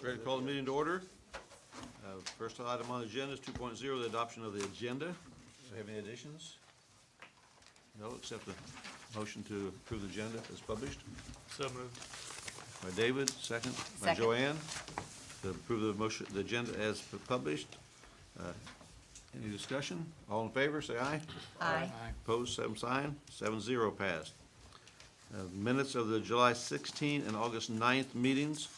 Ready to call the meeting to order? First item on the agenda is 2.0, the adoption of the agenda. Do you have any additions? No, except the motion to approve the agenda as published. So moved. By David, second. By Second. Joanne, to approve the motion, the agenda as published. Any discussion? All in favor, say aye. Aye. Opposed, same sign. 7-0 passed. Minutes of the July 16 and August 9th meetings.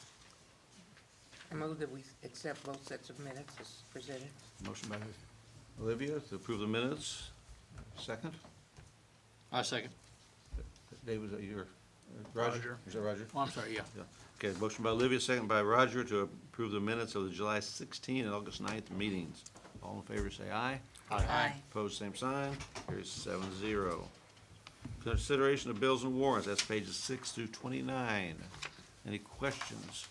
I move that we accept both sets of minutes as presented. Motion by Olivia to approve the minutes. Second. I second. David, is that your, Roger? Roger. Is that Roger? Oh, I'm sorry, yeah. Yeah. Okay, motion by Olivia, second by Roger to approve the minutes of the July 16 and August 9th meetings. All in favor, say aye. Aye. Opposed, same sign. Carries 7-0. Consideration of bills and warrants, that's pages 6 through 29. Any questions?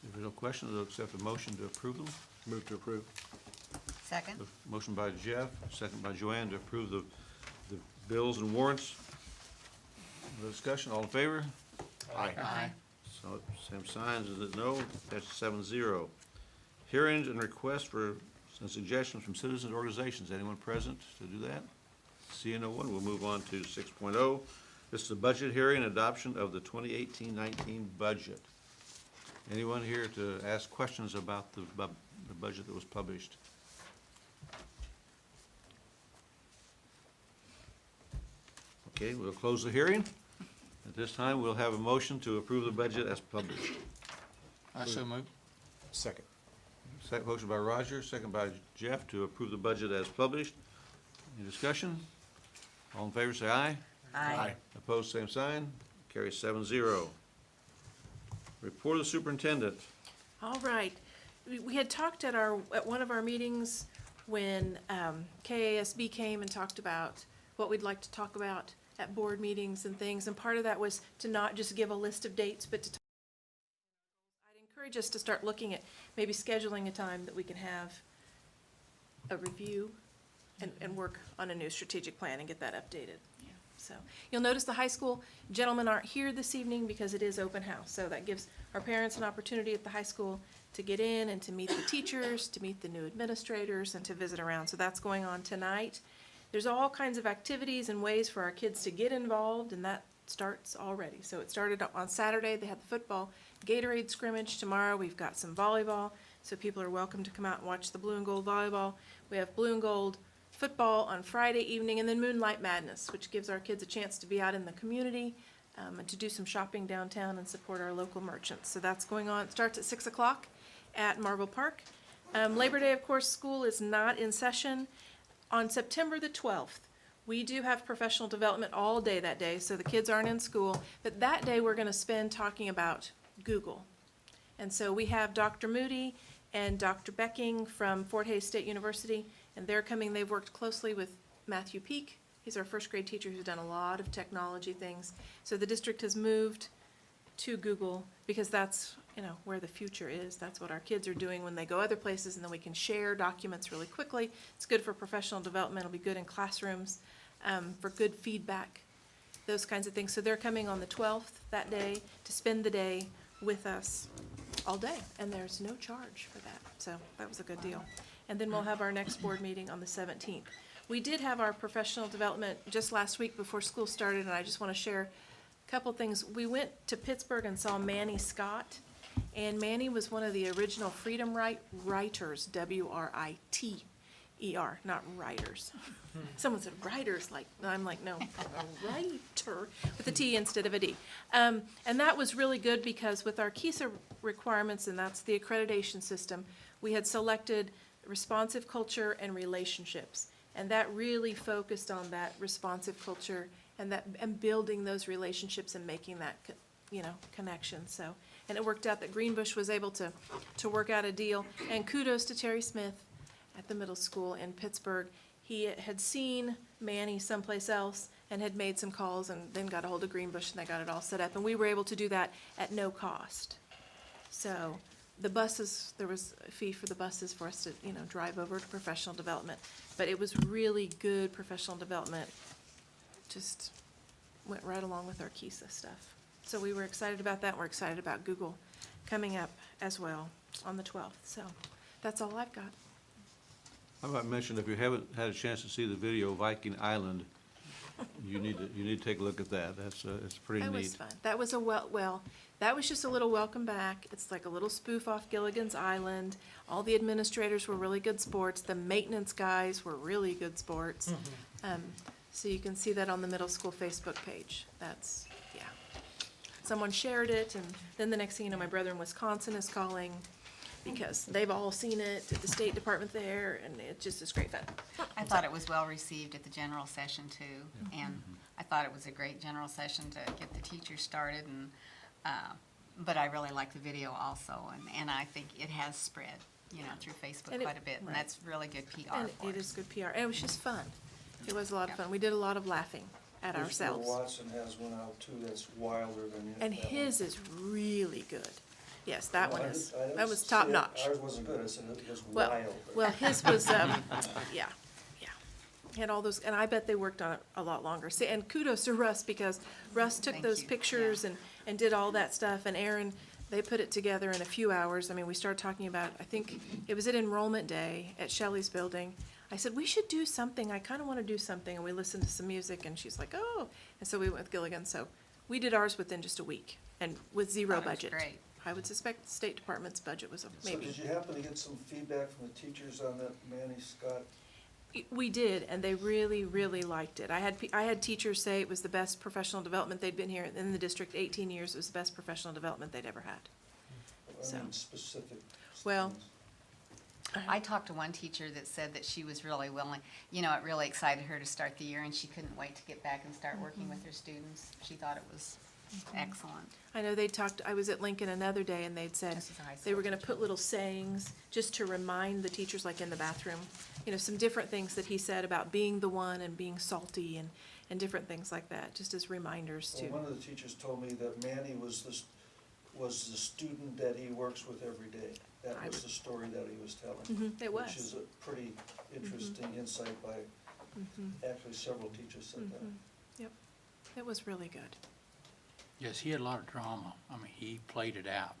If there's no questions, I'll accept a motion to approve them. Move to approve. Second? Motion by Jeff, second by Joanne to approve the bills and warrants. No discussion, all in favor? Aye. So, same signs, is it no? That's 7-0. Hearings and requests for some suggestions from citizens and organizations. Anyone present to do that? Seeing no one, we'll move on to 6.0. This is a budget hearing and adoption of the 2018-19 budget. Anyone here to ask questions about the budget that was published? Okay, we'll close the hearing. At this time, we'll have a motion to approve the budget as published. I so move. Second. Second motion by Roger, second by Jeff to approve the budget as published. Any discussion? All in favor, say aye. Aye. Opposed, same sign. Carries 7-0. Report of the superintendent. All right. We had talked at one of our meetings when KASB came and talked about what we'd like to talk about at board meetings and things, and part of that was to not just give a list of dates, but to talk. I'd encourage us to start looking at maybe scheduling a time that we can have a review and work on a new strategic plan and get that updated. So you'll notice the high school gentlemen aren't here this evening because it is open house. So that gives our parents an opportunity at the high school to get in and to meet the teachers, to meet the new administrators, and to visit around. So that's going on tonight. There's all kinds of activities and ways for our kids to get involved, and that starts already. So it started on Saturday. They had the football Gatorade scrimmage. Tomorrow we've got some volleyball. So people are welcome to come out and watch the blue and gold volleyball. We have blue and gold football on Friday evening, and then Moonlight Madness, which gives our kids a chance to be out in the community and to do some shopping downtown and support our local merchants. So that's going on. It starts at 6 o'clock at Marble Park. Labor Day, of course, school is not in session. On September the 12th, we do have professional development all day that day, so the kids aren't in school. But that day, we're going to spend talking about Google. And so we have Dr. Moody and Dr. Becking from Fort Hays State University, and they're coming. They've worked closely with Matthew Peak. He's our first grade teacher who's done a lot of technology things. So the district has moved to Google because that's, where the future is. That's what our kids are doing when they go other places, and then we can share documents really quickly. It's good for professional development. It'll be good in classrooms for good feedback, those kinds of things. So they're coming on the 12th that day to spend the day with us all day, and there's no charge for that. So that was a good deal. And then we'll have our next board meeting on the 17th. We did have our professional development just last week before school started, and I just want to share a couple things. We went to Pittsburgh and saw Manny Scott, and Manny was one of the original Freedom Writers, W-R-I-T-E-R, not writers. Someone said writers, I'm like, no, a writer with a T instead of a D. And that was really good because with our KISA requirements, and that's the accreditation system, we had selected responsive culture and relationships. And that really focused on that responsive culture and building those relationships and making that, connection. So, and it worked out that Greenbush was able to work out a deal. And kudos to Terry Smith at the middle school in Pittsburgh. He had seen Manny someplace else and had made some calls and then got a hold of Greenbush, and they got it all set up. And we were able to do that at no cost. So the buses, there was a fee for the buses for us to, drive over to professional development. But it was really good professional development, just went right along with our KISA stuff. So we were excited about that. We're excited about Google coming up as well on the 12th. So that's all I've got. I might mention, if you haven't had a chance to see the video, Viking Island, you need to take a look at that. It's pretty That neat. was fun. That was that was just a little welcome back. It's like a little spoof off Gilligan's Island. All the administrators were really good sports. The maintenance guys were really good sports. So you can see that on the middle school Facebook page. That's, yeah. Someone shared it, and then the next thing you know, my brother in Wisconsin is calling because they've all seen it at the State Department there, and it just is great fun. I thought it was well received at the general session too, and I thought it was a great general session to get the teachers started, and, but I really like the video also, and I think it has spread, through Facebook And it- quite a bit, and right. that's really good PR And for it us. is good PR, and it was just fun. It was a lot of Yeah. fun. We did a lot of laughing at ourselves. Watson has one out too that's wilder than And that one. his is really good. Yes, that No, one I is, didn't- I didn't that was say top it. notch. Ours wasn't good, I said it was Well, wild. well, his was, yeah. He had all those, and I bet they worked on it a lot longer. See, and kudos to Russ, because Russ took Thank those you, pictures yeah. and did all that stuff, and Aaron, they put it together in a few hours. I mean, we started talking about, I think, it was at enrollment day at Shelley's building. I said, we should do something, I kinda wanna do something, and we listened to some music, and she's like, oh, and so we went with Gilligan, so we did ours within just a week, and with zero Thought it was budget. great. I would suspect the State Department's budget was So maybe. did you happen to get some feedback from the teachers on that Manny Scott? We did, and they really, really liked it. I had teachers say it was the best professional development. They'd been here in the district 18 years. It was the best professional development they'd ever had. So. I mean, specific. Well, things. I talked to one teacher that said that she was really willing, it really excited her to start the year, and she couldn't wait to get back and start working with her students. She thought it was excellent. I know they talked, I was at Lincoln another day, and they'd said Just as a high they were school gonna put little sayings just to remind the teachers, like in the bathroom, some different things that he said about being the one and being salty and different things like that, just as reminders Well, to. one of the teachers told me that Manny was the student that he works with every day. That I was would- the story that he was telling. Mhm, it was. Which is a pretty interesting insight by, actually several teachers said that. Yep, it was really good. Yes, he had a lot of drama. I mean, he played it out.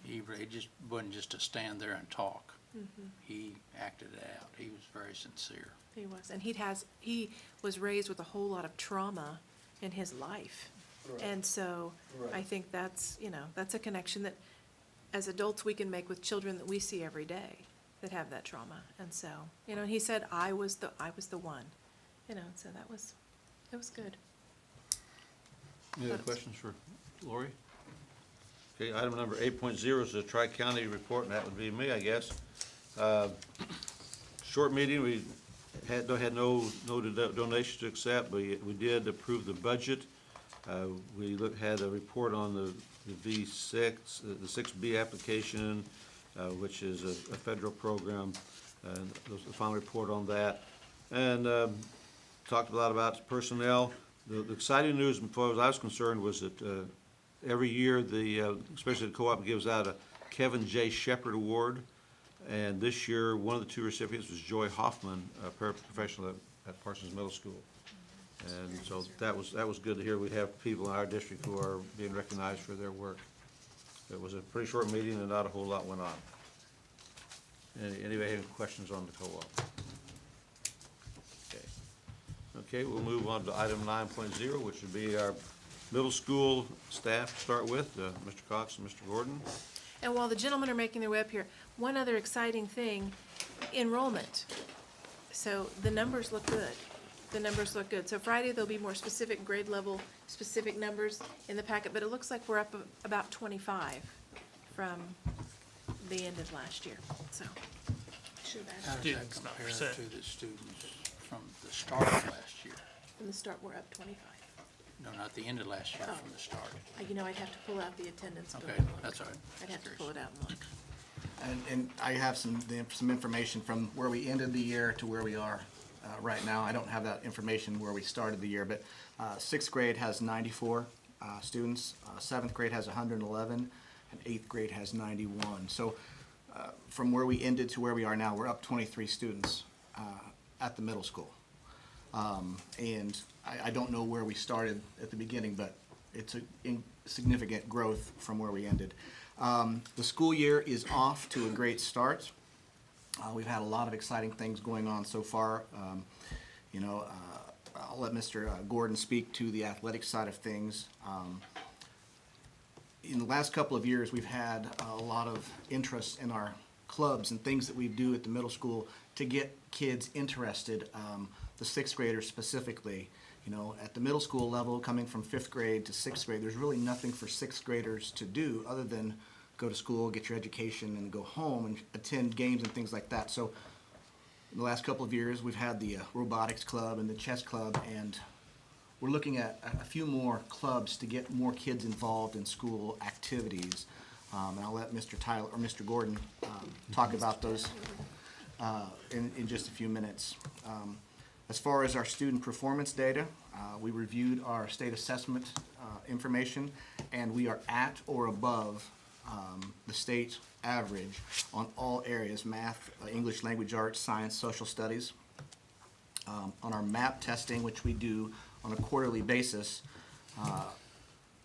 It just wasn't just to stand there and talk. He acted it out. He was very sincere. He was, and he was raised with a whole lot of trauma in his life. Right. And so, I Right. think that's, that's a connection that, as adults, we can make with children that we see every day that have that trauma. And so, and he said, I was the one, so it was good. Any other questions for Lori? Okay, item number 8.0 is the Tri-County report, and that would be me, I guess. Short meeting, we had no donations to accept, but we did approve the budget. We had a report on the V6, the 6B application, which is a federal program, and the final report on that. And talked a lot about personnel. The exciting news, as far as I was concerned, was that every year, especially the co-op gives out a Kevin J. Shepherd Award. And this year, one of the two recipients was Joy Hoffman, a paraprofessional at Parsons Middle School. And so that was good to hear. We have people in our district who are being recognized for their work. It was a pretty short meeting and not a whole lot went on. Anybody have any questions on the co-op? Okay. Okay, we'll move on to item 9.0, which would be our middle school staff to start with, Mr. Cox and Mr. Gordon. And while the gentlemen are making their way up here, one other exciting thing, enrollment. So the numbers look good. The numbers look good. So Friday, there'll be more specific grade level, specific numbers in the packet, but it looks like we're up about 25 from the end of last year, so. Should How have, does that Students, not compare percent. to the students from the start of last year? from the start, we're up 25. No, not the end of last year, Oh. from the start. I'd have to pull out the attendance book. Okay, and look. that's all right. I'd have to pull it out and look. And I have some information from where we ended the year to where we are right now. I don't have that information where we started the year, but sixth grade has 94 students, seventh grade has 111, and eighth grade has 91. So from where we ended to where we are now, we're up 23 students at the middle school. And I don't know where we started at the beginning, but it's a significant growth from where we ended. The school year is off to a great start. We've had a lot of exciting things going on so far. I'll let Mr. Gordon speak to the athletic side of things. In the last couple of years, we've had a lot of interest in our clubs and things that we do at the middle school to get kids interested, the sixth graders specifically. At the middle school level, coming from fifth grade to sixth grade, there's really nothing for sixth graders to do other than go to school, get your education, and go home and attend games and things like that. So in the last couple of years, we've had the robotics club and the chess club, and we're looking at a few more clubs to get more kids involved in school activities. And I'll let Mr. Tyler or Mr. Gordon talk about those in just a few minutes. As far as our student performance data, we reviewed our state assessment information, and we are at or above the state average on all areas: math, English language arts, science, social studies. On our MAP testing, which we do on a quarterly basis,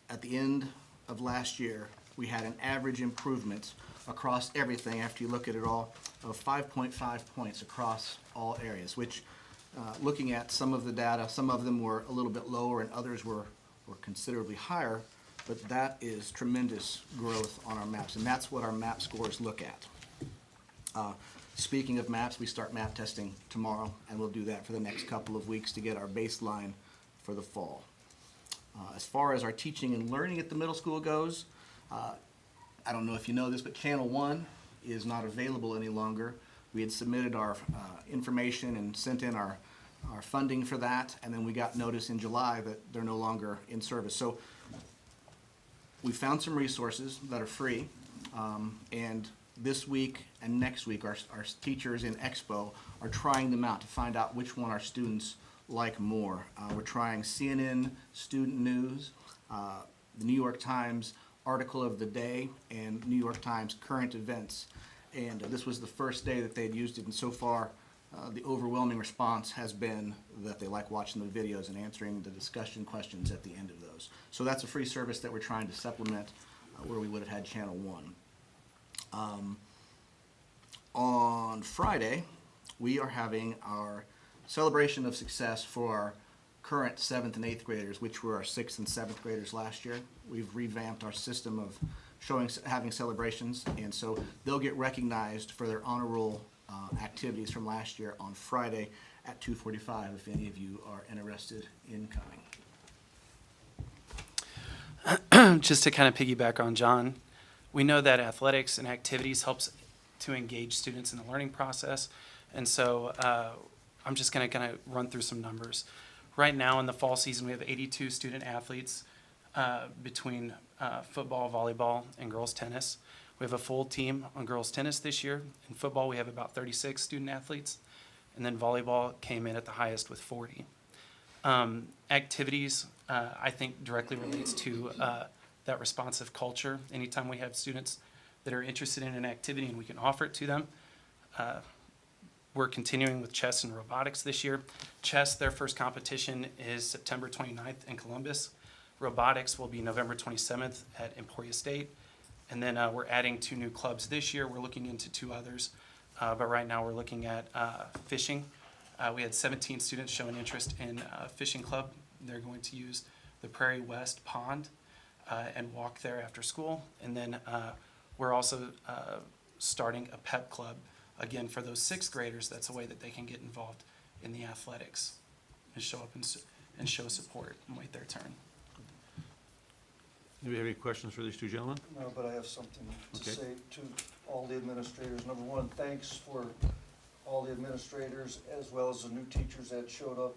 at the end of last year, we had an average improvement across everything, after you look at it all, of 5.5 points across all areas, which, looking at some of the data, some of them were a little bit lower and others were considerably higher, but that is tremendous growth on our maps, and that's what our map scores look at. Speaking of maps, we start map testing tomorrow, and we'll do that for the next couple of weeks to get our baseline for the fall. As far as our teaching and learning at the middle school goes, I don't know if you know this, but Channel 1 is not available any longer. We had submitted our information and sent in our funding for that, and then we got notice in July that they're no longer in service. So we found some resources that are free, and this week and next week our teachers in Expo are trying them out to find out which one our students like more. We're trying CNN Student News, the New York Times Article of the Day, and New York Times Current Events. And this was the first day that they had used it, and so far the overwhelming response has been that they like watching the videos and answering the discussion questions at the end of those. So that's a free service that we're trying to supplement where we would have had Channel 1. On Friday, we are having our celebration of success for our current 7th and 8th graders, which were our 6th and 7th graders last year. We've revamped our system of having celebrations, and so they'll get recognized for their honor roll activities from last year on Friday at 2:45 if any of you are interested in coming. Just to kind of piggyback on John, we know that athletics and activities helps to engage students in the learning process, and so I'm just going to kind of run through some numbers. Right now in the fall season, we have 82 student athletes between football, volleyball, and girls tennis. We have a full team on girls tennis this year. In football, we have about 36 student athletes, and then volleyball came in at the highest with 40. Activities, I think, directly relates to that responsive culture. Anytime we have students that are interested in an activity and we can offer it to them, we're continuing with chess and robotics this year. Chess, their first competition is September 29th in Columbus. Robotics will be November 27th at Emporia State. And then we're adding 2 new clubs this year. We're looking into 2 others. But right now we're looking at fishing. We had 17 students showing interest in a fishing club. They're going to use the Prairie West Pond and walk there after school. And then we're also starting a pep club. Again, for those 6th graders, that's a way that they can get involved in the athletics and show up and show support and wait their turn. Do we have any questions for these 2 gentlemen? No, but I have something to Okay. say to all the administrators. Number one, thanks for all the administrators as well as the new teachers that showed up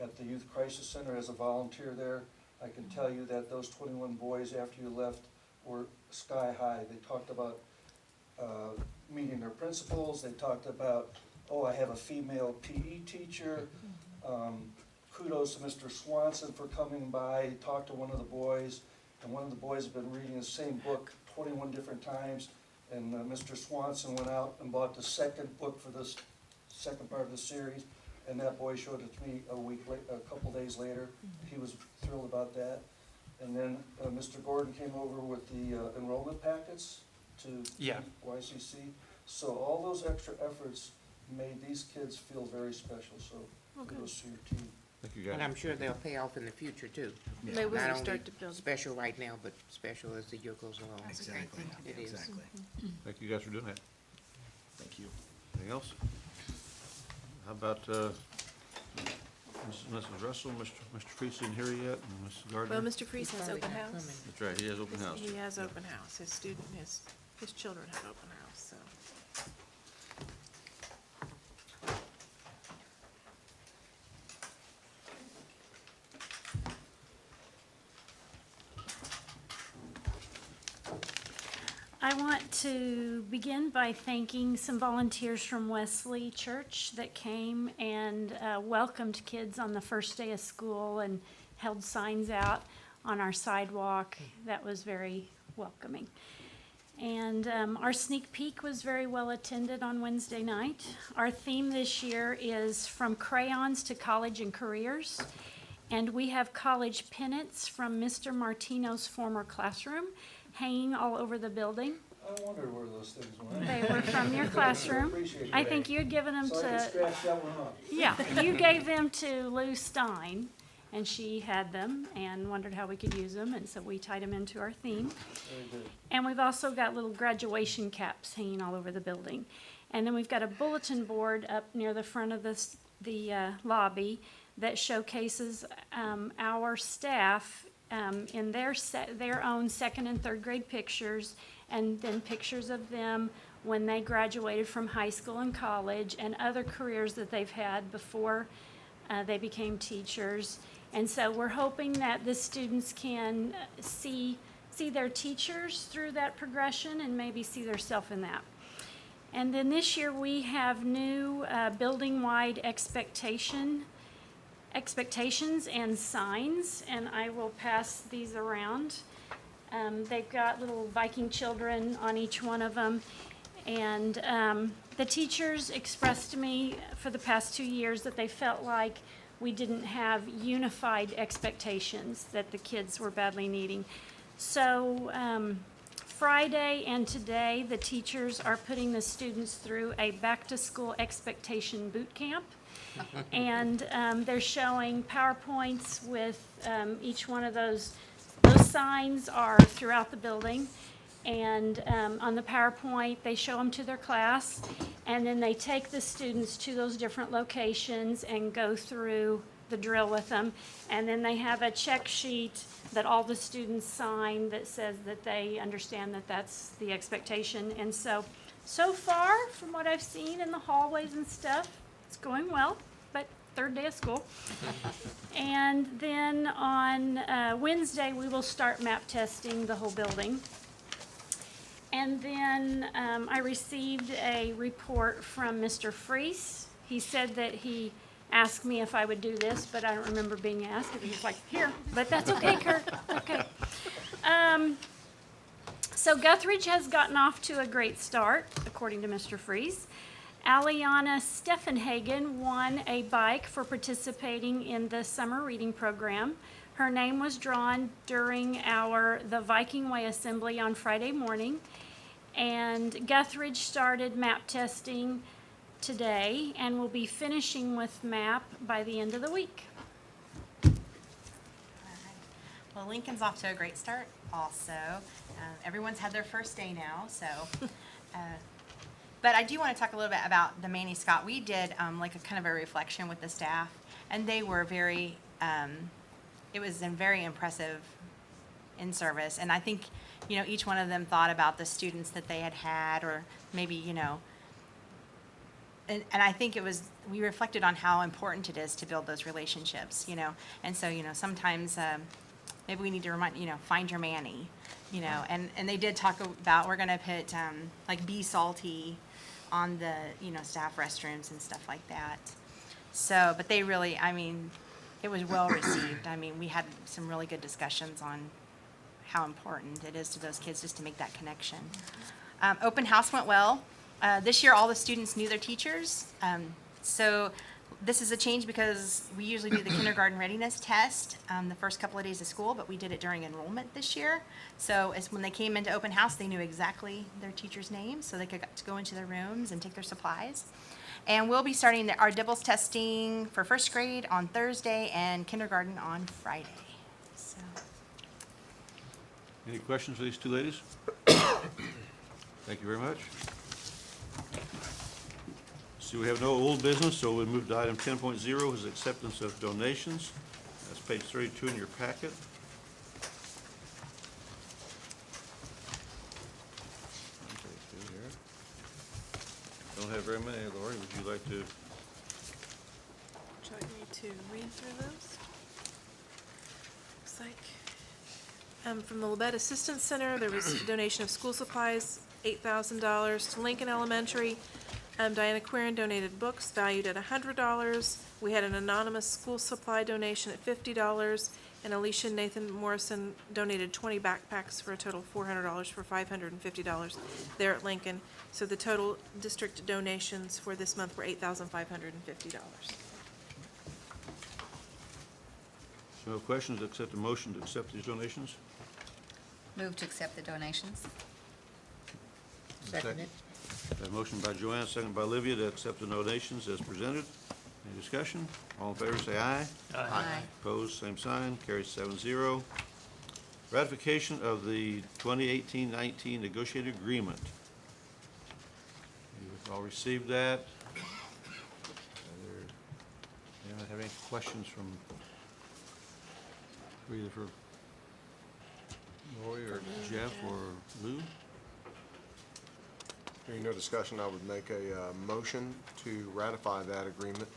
at the Youth Crisis Center as a volunteer there. I can tell you that those 21 boys after you left were sky high. They talked about meeting their principals. They talked about, oh, I have a female PE teacher. Kudos to Mr. Swanson for coming by. He talked to one of the boys, and one of the boys had been reading the same book 21 different times, and Mr. Swanson went out and bought the second book for this second part of the series, and that boy showed it to me a couple days later. He was thrilled about that. And then Mr. Gordon came over with the enrollment packets to Yeah. YCC. So all those extra efforts made these kids feel very special, so kudos to your team. Thank you, guys. And I'm sure they'll pay off in the future too. They will Not only start to build. special right now, but special as the year goes along. Exactly, It is. exactly. Thank you guys for doing that. Thank you. Anything else? How about, Mrs. Russell, Mr. Priest isn't here yet, and Mrs. Gardner? Well, Mr. Freeze has Probably open not house. coming. That's right, he has open house. He has open house. His children have open house, so. I want to begin by thanking some volunteers from Wesley Church that came and welcomed kids on the first day of school and held signs out on our sidewalk. That was very welcoming. And our sneak peek was very well attended on Wednesday night. Our theme this year is From Crayons to College and Careers. And we have college pennants from Mr. Martino's former classroom hanging all over the building. I wondered where those things went. They were from your classroom. Appreciate I that. think you had given them So I can to, scratch that one off. yeah, you gave them to Lou Stein, and she had them and wondered how we could use them, and so we tied them into our theme. Very good. And we've also got little graduation caps hanging all over the building. And then we've got a bulletin board up near the front of the lobby that showcases our staff in their own second and third grade pictures, and then pictures of them when they graduated from high school and college, and other careers that they've had before they became teachers. And so we're hoping that the students can see their teachers through that progression and maybe see themselves in that. And then this year we have new building-wide expectations and signs, and I will pass these around. They've got little Viking children on each one of them, and the teachers expressed to me for the past 2 years that they felt like we didn't have unified expectations that the kids were badly needing. So Friday and today, the teachers are putting the students through a back-to-school expectation boot camp. And they're showing PowerPoints with each one of those. Those signs are throughout the building. And on the PowerPoint, they show them to their class. And then they take the students to those different locations and go through the drill with them. And then they have a check sheet that all the students sign that says that they understand that that's the expectation. And so far, from what I've seen in the hallways and stuff, it's going well, but third day of school. And then on Wednesday, we will start map testing the whole building. And then I received a report from Mr. Freese. He said that he asked me if I would do this, but I don't remember being asked. He was like, here, but that's okay, Kurt, okay. So Guthridge has gotten off to a great start, according to Mr. Freese. Aliana Steffenhagen won a bike for participating in the summer reading program. Her name was drawn during the Viking Way Assembly on Friday morning. And Guthridge started map testing today and will be finishing with map by the end of the week. Well, Lincoln's off to a great start also. Everyone's had their first day now, so. But I do want to talk a little bit about the Manny Scott. We did like a kind of a reflection with the staff, and they were very, it was very impressive in service. And I think, each one of them thought about the students that they had, or maybe, and I think we reflected on how important it is to build those relationships, And so, sometimes maybe we need to remind, find your Manny, and they did talk about, we're going to put like Be Salty on the, staff restrooms and stuff like that. So, but they really, it was well received. We had some really good discussions on how important it is to those kids just to make that connection. Open house went well. This year, all the students knew their teachers. So This is a change because we usually do the kindergarten readiness test the first couple of days of school, but we did it during enrollment this year. So when they came into open house, they knew exactly their teacher's name, so they could go into their rooms and take their supplies. And we'll be starting our DIBELS testing for first grade on Thursday and kindergarten on Friday. So, Any questions for these two ladies? Thank you very much. See, we have no old business, so we move to item 10.0, is acceptance of donations. That's page 32 in your packet. Don't have very many. Lori, would you like to? Would you like me to read through those? Looks like, from the Labette Assistance Center, there was a donation of school supplies, $8,000. To Lincoln Elementary, Diana Quirin donated books valued at $100. We had an anonymous school supply donation at $50, and Alicia and Nathan Morrison donated 20 backpacks for a total of $400 for $550 there at Lincoln. So the total district donations for this month were $8,550. No questions, accept a motion to accept these donations? Move to accept the donations. Second it. A motion by Joanne, second by Olivia to accept the donations as presented. Any discussion? All in favor, say aye. Aye. Opposed, same sign, carries 7-0. Ratification of the 2018-19 negotiated agreement. You've all received that. Anyone have any questions from, either for Lori or Jeff or Lou? Hearing no discussion, I would make a motion to ratify that agreement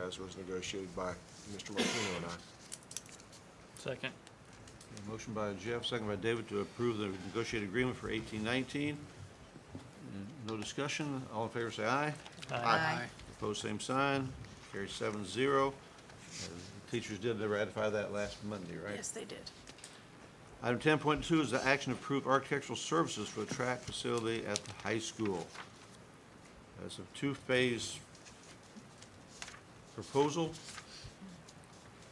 as was negotiated by Mr. Martino and I. Second. A motion by Jeff, second by David to approve the negotiated agreement for 18-19. No discussion. All in favor say aye. Aye. Opposed, same sign. Carries 7-0. The teachers did ratify that last Monday, right? Yes, they did. Item 10.2 is the action to approve architectural services for the track facility at the high school. That's a two-phase proposal.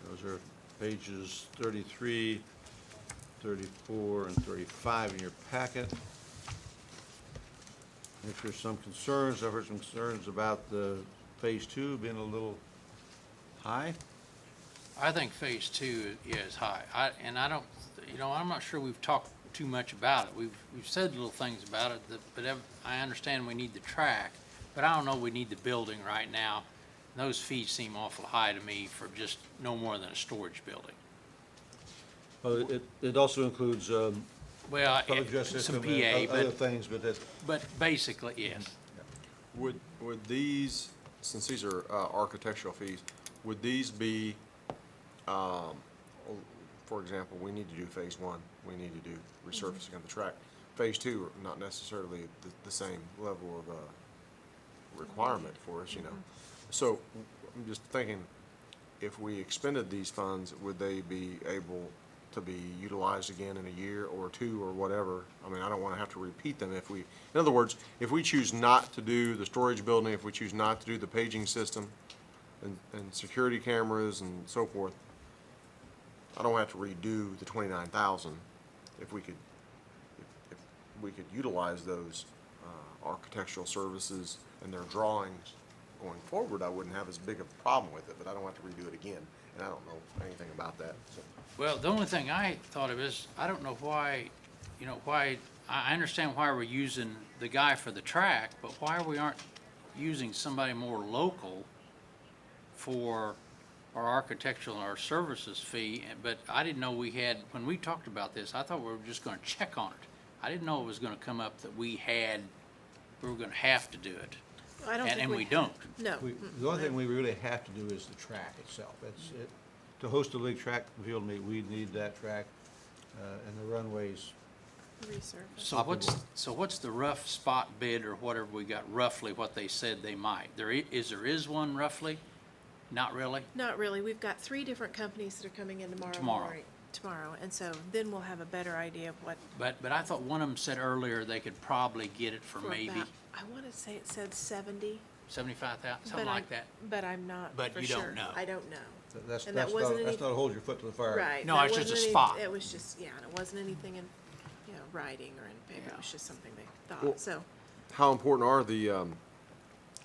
Those are pages 33, 34, and 35 in your packet. If there's some concerns, I've heard some concerns about the phase 2 being a little high. I think phase 2 is high. I'm not sure we've talked too much about it. We've said little things about it, but I understand we need the track, but I don't know we need the building right now. Those fees seem awful high to me for just no more than a storage building. Well, it also includes Well, public justice some system PA, and other things, but that's, but basically, yes. Would these, since these are architectural fees, would these be, for example, we need to do phase 1, we need to do resurfacing of the track. Phase 2 are not necessarily the same level of requirement for us, you know. So I'm just thinking, if we expended these funds, would they be able to be utilized again in a year or two or whatever? I mean, I don't want to have to repeat them if we, in other words, if we choose not to do the storage building, if we choose not to do the paging system and security cameras and so forth, I don't have to redo the 29,000 if we could utilize those architectural services and their drawings going forward. I wouldn't have as big a problem with it, but I don't have to redo it again, and I don't know anything about that. So. Well, the only thing I thought of is, I don't know why, I understand why we're using the guy for the track, but why we aren't using somebody more local for our architectural and our services fee, but I didn't know we had, when we talked about this, I thought we were just gonna check on it. I didn't know it was gonna come up that we were gonna have to do it. I don't think And we have- don't. No. the only thing we really have to do is the track itself. That's it. To host a league track and field meet, we need that track and the runways. Resurface. So what's the rough spot bid or whatever we got, roughly what they said they might? There is one roughly? Not really? Not really. We've got 3 different companies that are coming in tomorrow. Tomorrow. morning- Tomorrow, and so then we'll have a better idea of what. But I thought one of them said earlier they could probably get it for maybe, about- I want to say it said 70. 75,000, But something like that. But I'm not But for you don't sure. know. I don't know. That's, And that that's wasn't not, any- that's not hold your foot to the fire. Right. No, that it's just a wasn't any- spot. It was just, yeah, and it wasn't anything in, writing or in paper. It was just something they Well- thought, so. How important are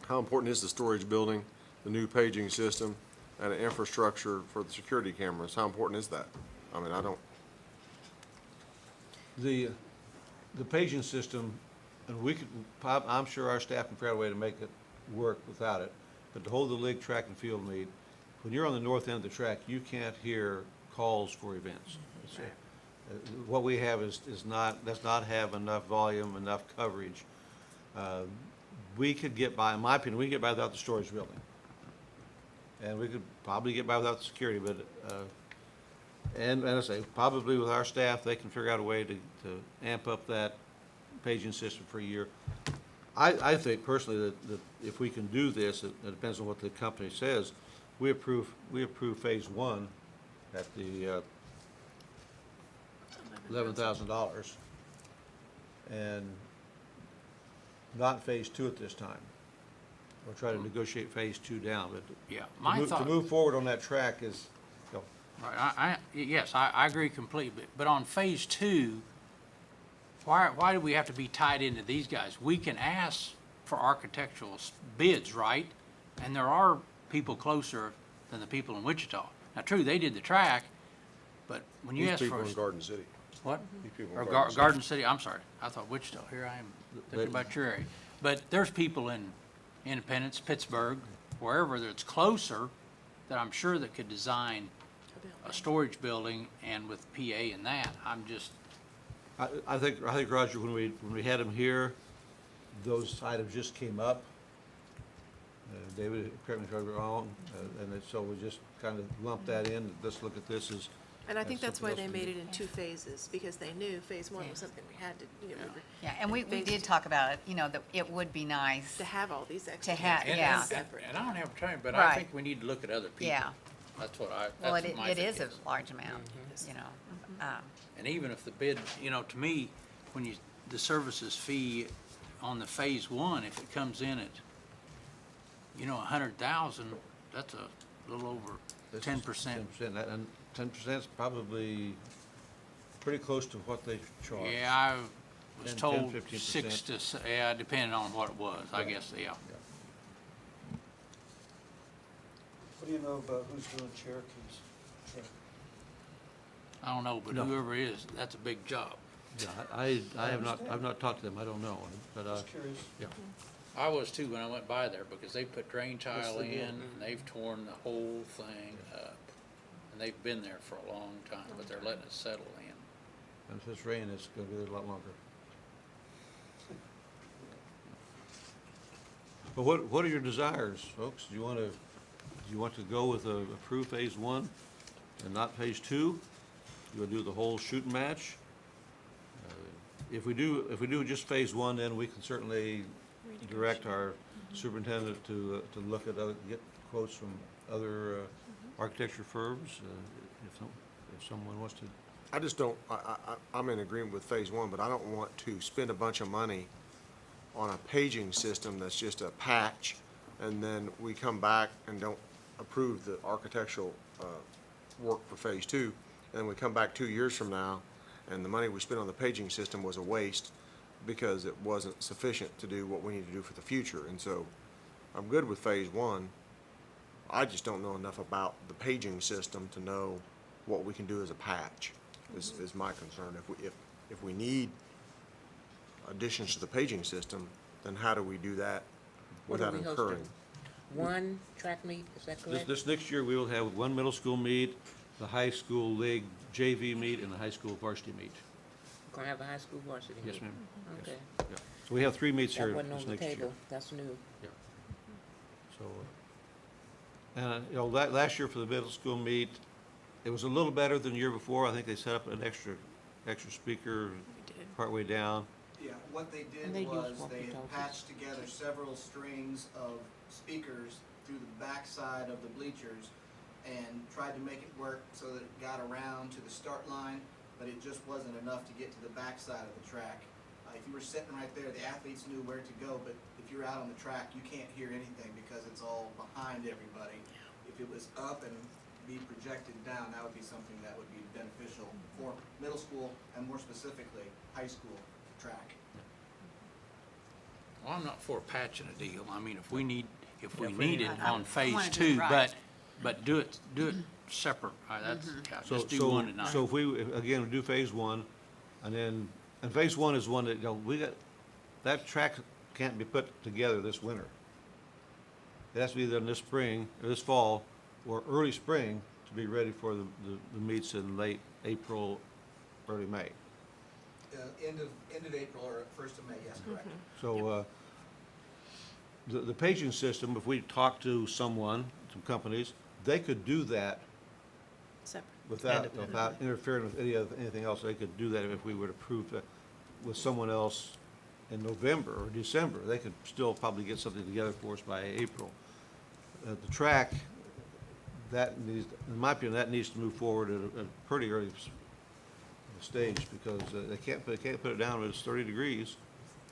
how important is the storage building, the new paging system, and the infrastructure for the security cameras? How important is that? I mean, I don't, The paging system, and we could, I'm sure our staff can figure out a way to make it work without it, but to hold the league track and field meet, when you're on the north end of the track, you can't hear calls for events. It's, what we have does not have enough volume, enough coverage. We could get by, in my opinion, we could get by without the storage building. And we could probably get by without the security, but, and I say, probably with our staff, they can figure out a way to amp up that paging system for a year. I think personally that if we can do this, it depends on what the company says, we approve phase one at the $11,000 and not phase two at this time. We'll try to negotiate phase two down, but Yeah, my to thought. move forward on that track is, Right, yes, I agree completely, but on phase two, why do we have to be tied into these guys? We can ask for architectural bids, right? And there are people closer than the people in Wichita. Now, true, they did the track, but when you these ask people for. in Garden City. What? These people in Or Garden City. Garden City, I'm sorry, I thought Wichita, here I am thinking about your area. But there's people in Independence, Pittsburgh, wherever that's closer, that I'm sure that could design a storage building and with PA and that, I'm just, I think, Roger, when we had him here, those items just came up. David, correct me if I'm wrong, so we just kind of lumped that in, let's look at this as. And I think as that's why something they else to made it in two phases, because they knew phase one was Yeah. something we had to, we were Yeah, and we phase did two. talk about it, that it would be nice. to have all these extra. have- and, yeah. and I don't have time, but I Right. think we need to look at other people. Yeah. That's what Well, that's what my it is thing a large amount, And even if the bid, to me, when the services fee on the phase one, if it comes in at, 100,000, that's a little over 10%. 10%, and 10% is probably pretty close to what they charge. Yeah, I was 10, told 15%. 6 to, yeah, depending on what it was, I guess, yeah. What do you know about who's doing Cherokee's track? I don't know, but No. whoever is, that's a big job. Yeah, I have not, I've not talked to them, I don't know, but, Just curious. yeah. I was too when I went by there, because they put drain tile they did. in, and they've torn the whole thing up. And they've been there for a long time, but they're letting it settle in. And if it's rain, it's gonna be there a lot longer. But what are your desires, folks? Do you want to go with approve phase one and not phase two? You want to do the whole shooting match? If we do just phase one, then we can certainly direct our superintendent to look at get quotes from other architecture firms, if someone wants to. I just don't, I'm in agreement with phase one, but I don't want to spend a bunch of money on a paging system that's just a patch, and then we come back and don't approve the architectural work for phase two, and then we come back 2 years from now, and the money we spent on the paging system was a waste because it wasn't sufficient to do what we need to do for the future. And so I'm good with phase one. I just don't know enough about the paging system to know what we can do as a patch, is my concern. If we need additions to the paging system, then how do we do that What are without we hosting? incurring? One track meet, is that correct? This next year, we will have one middle school meet, the high school league JV meet, and the high school varsity meet. Gonna have a high school varsity meet? Yes, ma'am. Yes. Okay. Yeah. So we have 3 meets here That wasn't this on the next year. table, that's new. So, and, last year for the middle school meet, it was a little better than the year before. I think they set up an extra speaker We did. partway down. Yeah, what they And they did use was they had walkie-talkies. patched together several strings of speakers through the backside of the bleachers and tried to make it work so that it got around to the start line, but it just wasn't enough to get to the backside of the track. If you were sitting right there, the athletes knew where to go, but if you're out on the track, you can't hear anything because it's all behind everybody. If it was up and be projected down, that would be something that would be beneficial for middle school and more specifically, high school track. Well, I'm not for patching a deal. I mean, if we need if it we need on it. I phase wanna do it two, right. but do it separate. That's, yeah, So, just do so, one at night. so if we, again, we do phase one, and then, and phase one is one that, you know, we got, that track can't be put together this winter. It has to be done this spring, or this fall, or early spring to be ready for the meets in late April, early May. End of April or first of May, yes, correct. So, the paging system, if we talk to someone, some companies, they could do that Separate. without interfering with anything else. They could do that if we would approve that with someone else in November or December. They could still probably get something together for us by April. The track, that needs, in my opinion, that needs to move forward at a pretty early stage, because they can't put it down when it's 30 degrees.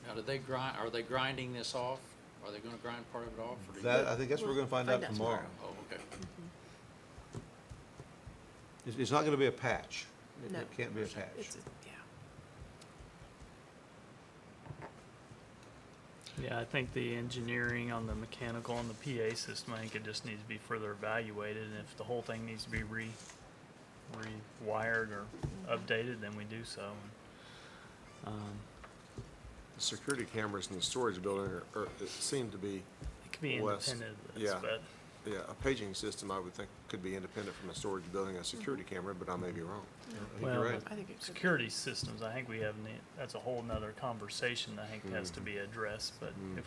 Now, are they grinding this off? Are they gonna grind part of it off? Or do you- That, I think that's what we're gonna find out tomorrow. Oh, okay. It's not gonna be a patch. No. It can't be a patch. Yeah. Yeah, I think the engineering on the mechanical and the PA system, I think it just needs to be further evaluated, and if the whole thing needs to be rewired or updated, then we do so. The security cameras in the storage building it seem to be, It could be Wes, independent of this, yeah. but yeah, a paging system I would think could be independent from a storage building, a security camera, but I may be wrong. I think well, you're right. I think it could. security systems, I think we have, that's a whole nother conversation I think has to be addressed, but if,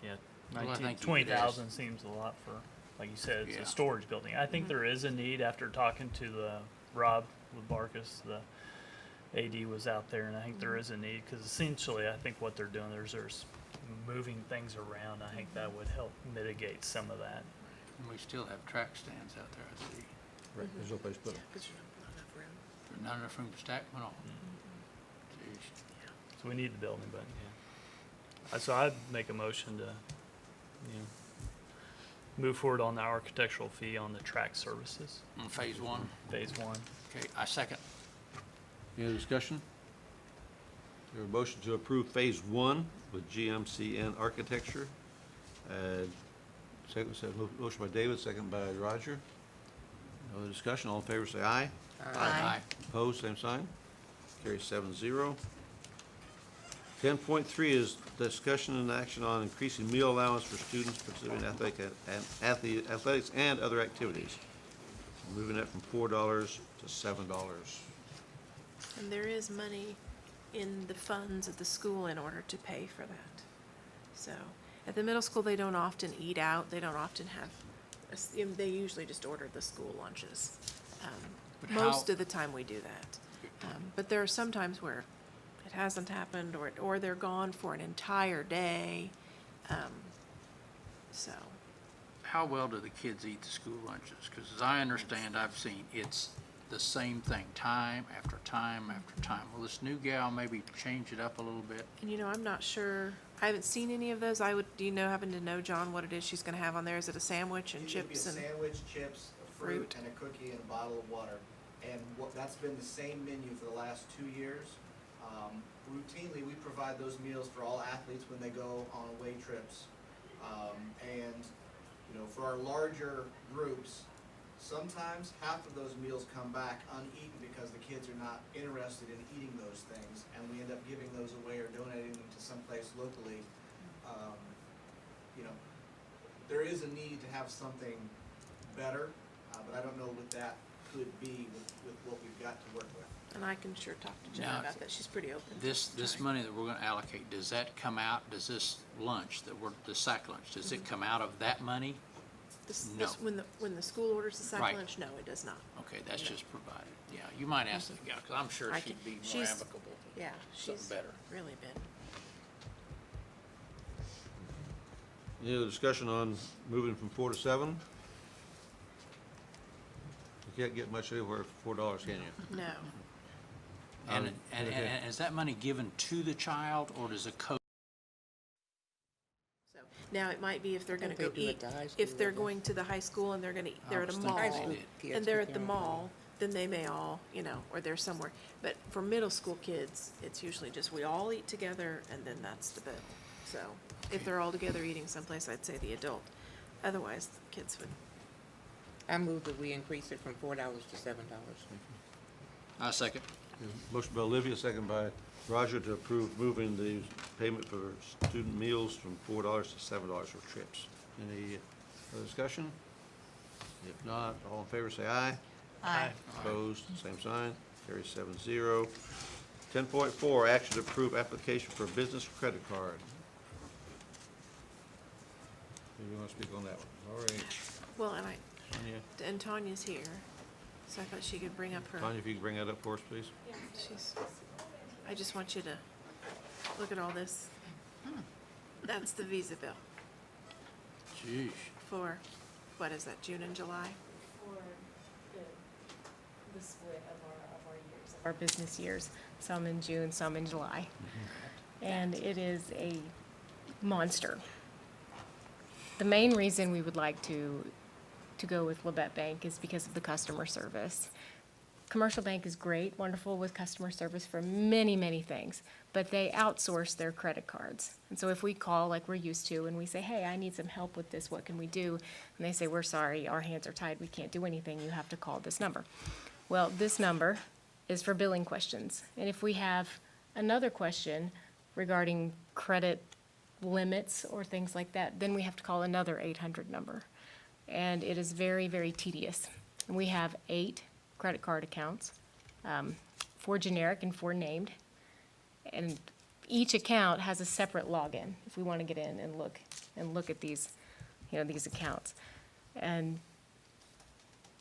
yeah, Well, I think you could 20,000 seems a lot for, like you said, it's Yeah. a storage building. I think there is a need after talking to Rob with Barkus, the AD was out there, and I think there is a need, because essentially I think what they're doing, there's moving things around. I think that would help mitigate some of that. And we still have track stands out there, I see. Right, there's no place to put them. Because there's not enough room. There's not enough room to stack them all. Jeez. So we need the building, but yeah. So I'd make a motion to, move forward on the architectural fee on the track services, On phase one, phase one. okay, I second. Any other discussion? There a motion to approve phase one with GMCN Architecture. Motion by David, second by Roger. No other discussion, all in favor say aye. Aye. Opposed, same sign. Carries 7-0. 10.3 is discussion and action on increasing meal allowance for students participating in athletics and other activities. Moving that from $4 to $7. And there is money in the funds at the school in order to pay for that. So, at the middle school, they don't often eat out, they don't often have, they usually just order the school lunches. But Most how- of the time we do that. But there are some times where it hasn't happened, or they're gone for an entire day. So, How well do the kids eat the school lunches? Because as I understand, I've seen, it's the same thing, time after time after time. Will this new gal maybe change it up a little bit? and I'm not sure, I haven't seen any of those. Happen to know, John, what it is she's gonna have on there? Is it a sandwich and It'd be a chips and? sandwich, chips, a fruit, fruit. and a cookie and a bottle of water. And that's been the same menu for the last 2 years. Routinely, we provide those meals for all athletes when they go on away trips. And, for our larger groups, sometimes half of those meals come back uneaten because the kids are not interested in eating those things, and we end up giving those away or donating them to someplace locally. There is a need to have something better, but I don't know what that could be with what we've got to work with. And I can sure talk to Jen Now, about that. She's pretty open. This Sorry. money that we're gonna allocate, does that come out, does this lunch, the sack lunch, does it come out of that money? No. When the school orders the sack Right. lunch, no, it does not. Okay, that's just provided. Yeah, you might ask that gal, because I'm sure I she'd can- be more she's- amicable. Yeah, Something she's better. really been. Any other discussion on moving from 4 to 7? You can't get much anywhere for $4, can you? No. And is that money given to the child, or does a coach? So, now it might be if they're gonna think go they do eat, at the high school, if they're don't they? going to the high school and they're gonna, they're at a was thinking mall. they High school did. kids And they're get at the their own mall, then they may all, or they're somewhere. But for middle school kids, it's usually just we all eat together and then that's the bill. So if they're all together eating someplace, I'd say the adult. Otherwise, the kids would. I move that we increase it from $4 to $7. I second. Motion by Olivia, second by Roger to approve moving the payment for student meals from $4 to $7 for trips. Any other discussion? If not, all in favor say aye. Aye. Opposed, same sign. Carries 7-0. 10.4, action to approve application for a business credit card. Maybe you want to speak on that one? All right. Well, Tanya, and Tanya's here, so I thought she could bring up her. Tanya, if you could bring that up for us, please. I just want you to look at all this. That's the Visa bill Jeez. for, what is that, June and July? For the split of our years. Our business years, some in June, some in July. And it is a monster. The main reason we would like to go with Labette Bank is because of the customer service. Commercial Bank is great, wonderful with customer service for many, many things, but they outsource their credit cards. And so if we call like we're used to and we say, hey, I need some help with this, what can we do? And they say, we're sorry, our hands are tied, we can't do anything, you have to call this number. Well, this number is for billing questions. And if we have another question regarding credit limits or things like that, then we have to call another 800 number. And it is very, very tedious. And we have 8 credit card accounts, 4 generic and 4 named. And each account has a separate login if we want to get in and look at these, these accounts. And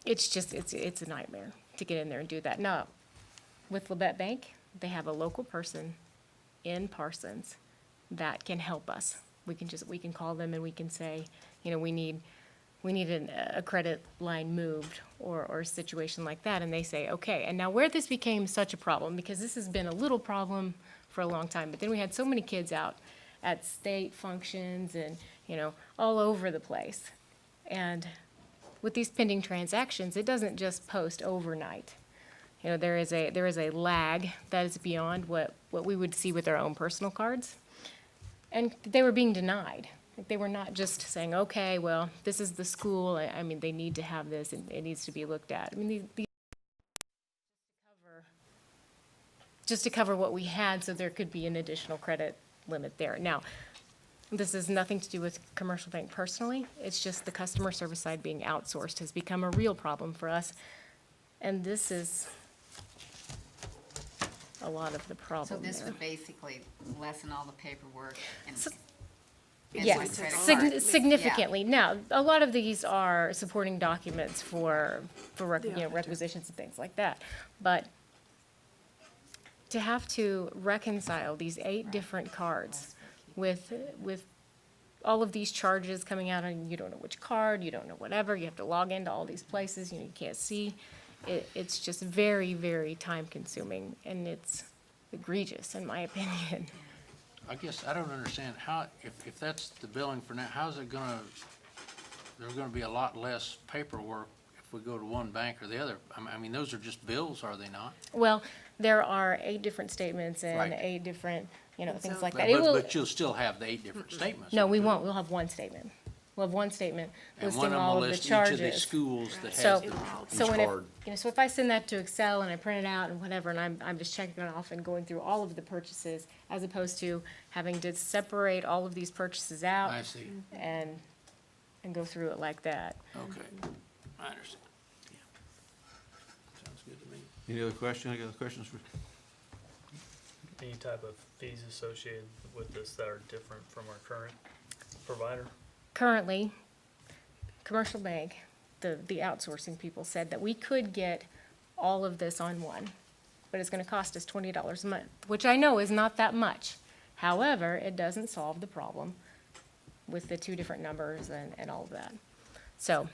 it's just, it's a nightmare to get in there and do that. Now, with Labette Bank, they have a local person in Parsons that can help us. We can call them and we can say, we need a credit line moved or a situation like that. And they say, okay. And now where this became such a problem, because this has been a little problem for a long time, but then we had so many kids out at state functions and, all over the place. And with these pending transactions, it doesn't just post overnight. There is a lag that is beyond what we would see with our own personal cards. And they were being denied. They were not just saying, okay, well, this is the school, I mean, they need to have this, and it needs to be looked at. I mean, just to cover what we had, so there could be an additional credit limit there. Now, this has nothing to do with Commercial Bank personally, it's just the customer service side being outsourced has become a real problem for us. And this is a lot of the So problem this there. would basically lessen all the paperwork and. So- and Yes, one credit card. significantly. Now, a lot of these are supporting documents for The auditor. requisitions and things like that. But to have to reconcile these 8 different cards with all of these charges coming out, and you don't know which card, you don't know whatever, you have to log into all these places, you can't see. It's just very, very time-consuming, and it's egregious, in my opinion. I guess I don't understand how, if that's the billing for now, how's it gonna, there's gonna be a lot less paperwork if we go to one bank or the other. I mean, those are just bills, are they not? Well, there are 8 different statements and Right. 8 different, things so- like But, that. It will. but you'll still have the 8 different statements. No, won't we you? won't. We'll have one statement. We'll have one statement And one listing of them all will of the list each of the charges. schools that So, has the. so when card. so if I send that to Excel and I print it out and whatever, and I'm just checking it off and going through all of the purchases, as opposed to having to separate all of these purchases out I see, and go through it like that. okay, I understand. Yeah. Sounds good to me. Any other questions for? Any type of fees associated with this that are different from our current provider? Currently, Commercial Bank, the outsourcing people said that we could get all of this on one, but it's gonna cost us $20 a month, which I know is not that much. However, it doesn't solve the problem with the 2 different numbers and all of that. So,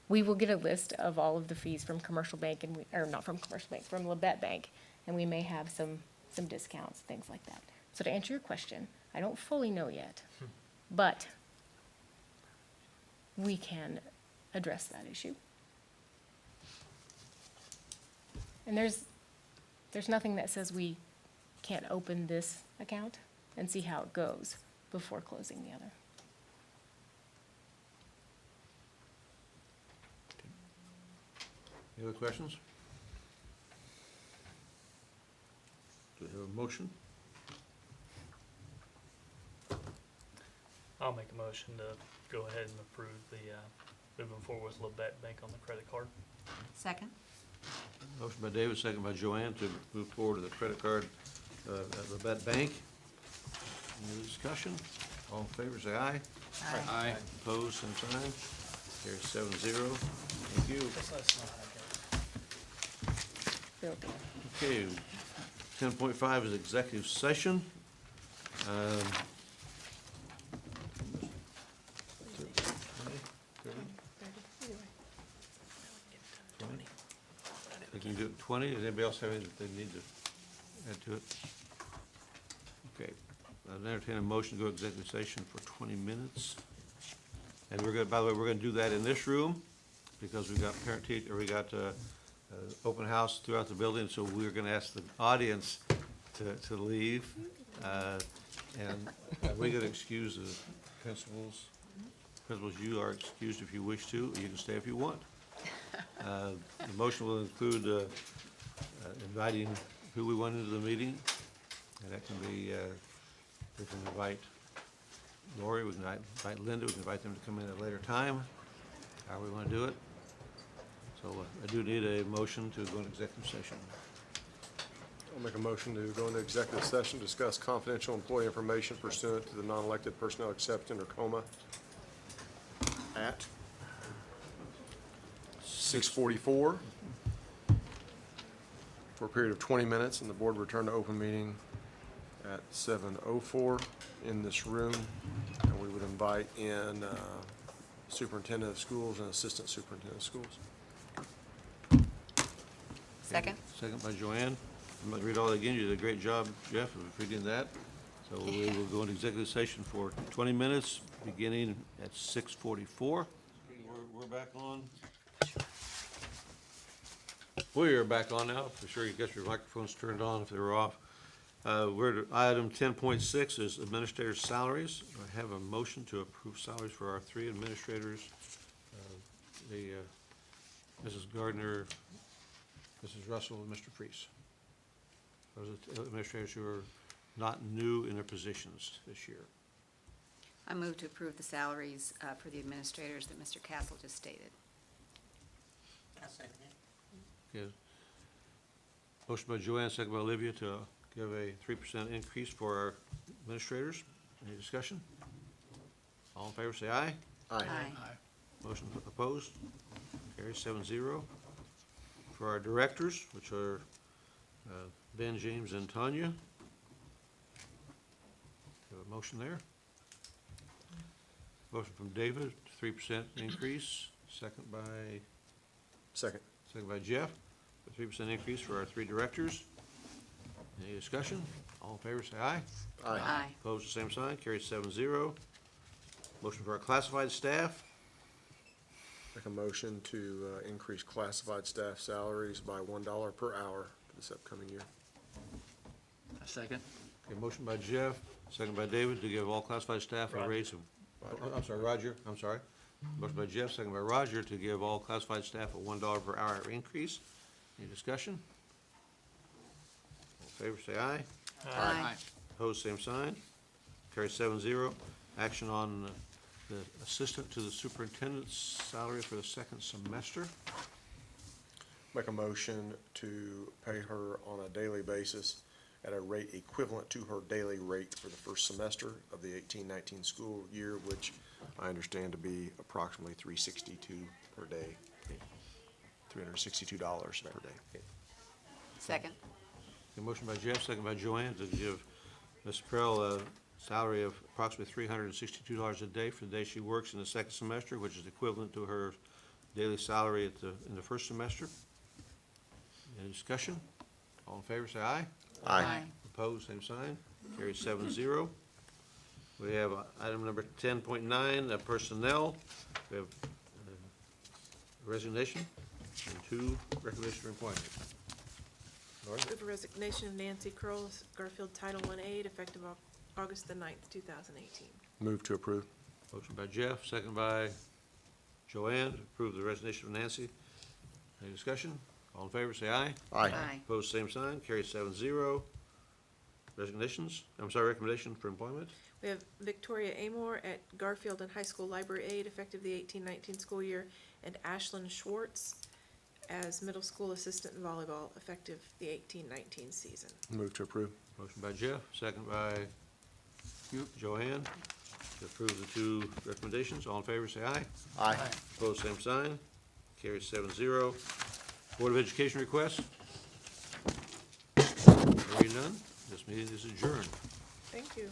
we will get a list of all of the fees from Commercial Bank and, or not from Commercial Bank, from Labette Bank, and we may have some discounts, things like that. So to answer your question, I don't fully know yet, but we can address that issue. And there's nothing that says we can't open this account and see how it goes before closing the other. Any other questions? Do we have a motion? I'll make a motion to go ahead and approve the, moving forward with Labette Bank on the credit card. Second? Motion by David, second by Joanne to move forward to the credit card at Labette Bank. Any discussion? All in favor, say aye. Aye. Opposed, same sign. Carries 7-0. Thank you. Just let us know how it goes. Building. Okay, 10.5 is executive session. We can do it 20. Does anybody else have anything they need to add to it? Okay, I'll entertain a motion to go executive session for 20 minutes. And we're gonna, by the way, we're gonna do that in this room because we've got we got open house throughout the building, so we're gonna ask the audience to leave. And we could excuse the principals. Principals, you are excused if you wish to, or you can stay if you want. The motion will include inviting who we want into the meeting, and that can be, we can invite Lori, we can invite Linda, we can invite them to come in at a later time, however we want to do it. So I do need a motion to go into executive session. I'll make a motion to go into executive session, discuss confidential employee information pursuant to the non-elected personnel exception or coma at 6:44 for a period of 20 minutes, and the board return to open meeting at 7:04 in this room. And we would invite in superintendent of schools and assistant superintendent of schools. Second? Second by Joanne. I'm not going to read all that again. You did a great job, Jeff, of reading that. So we will go into executive session for 20 minutes, beginning at 6:44. We're back on. We are back on now. For sure, you got your microphones turned on if they were off. We're at item 10.6 is administrators' salaries. I have a motion to approve salaries for our three administrators, Mrs. Gardner, Mrs. Russell, and Mr. Priest. Those are the administrators who are not new in their positions this year. I move to approve the salaries for the administrators that Mr. Castle just stated. Okay. Motion by Joanne, second by Olivia to give a 3% increase for our administrators. Any discussion? All in favor, say aye. Aye. Motion opposed? Carries 7-0. For our directors, which are Ben, James, and Tanya. Have a motion there? Motion from David, 3% increase, second by Jeff, a 3% increase for our three directors. Any discussion? All in favor, say aye. Aye. Opposed, the same sign, carries 7-0. Motion for our classified staff. Make a motion to increase classified staff salaries by $1 per hour for this upcoming year. A second? Okay, motion by Jeff, second by David to give all classified staff a raise of, I'm sorry, Roger, I'm sorry. Motion by Jeff, second by Roger to give all classified staff a $1 per hour increase. Any discussion? All in favor, say aye. Aye. Opposed, same sign. Carries 7-0. Action on the assistant to the superintendent's salary for the second semester. Make a motion to pay her on a daily basis at a rate equivalent to her daily rate for the first semester of the 18-19 school year, which I understand to be approximately $362 per day, $362 per day. Second? A motion by Jeff, second by Joanne to give Ms. Prell a salary of approximately $362 a day for the day she works in the second semester, which is equivalent to her daily salary in the first semester. Any discussion? All in favor, say aye. Aye. Opposed, same sign. Carries 7-0. We have item number 10.9, personnel. We have resignation and 2 recommendations for employment. Laura? Move a resignation of Nancy Kroll, Garfield Title I aide, effective August the 9th, 2018. Move to approve. Motion by Jeff, second by Joanne, to approve the resignation of Nancy. Any discussion? All in favor, say aye. Aye. Opposed, same sign. Carries 7-0. Resignations, recommendation for employment. We have Victoria Amor at Garfield and High School Library aide, effective the 18-19 school year, and Ashlyn Schwartz as middle school assistant in volleyball, effective the 18-19 season. Move to approve. Motion by Jeff, second by Joanne, to approve the 2 recommendations. All in favor, say aye. Aye. Opposed, same sign. Carries 7-0. Board of Education requests? Hearing none, this meeting is adjourned. Thank you.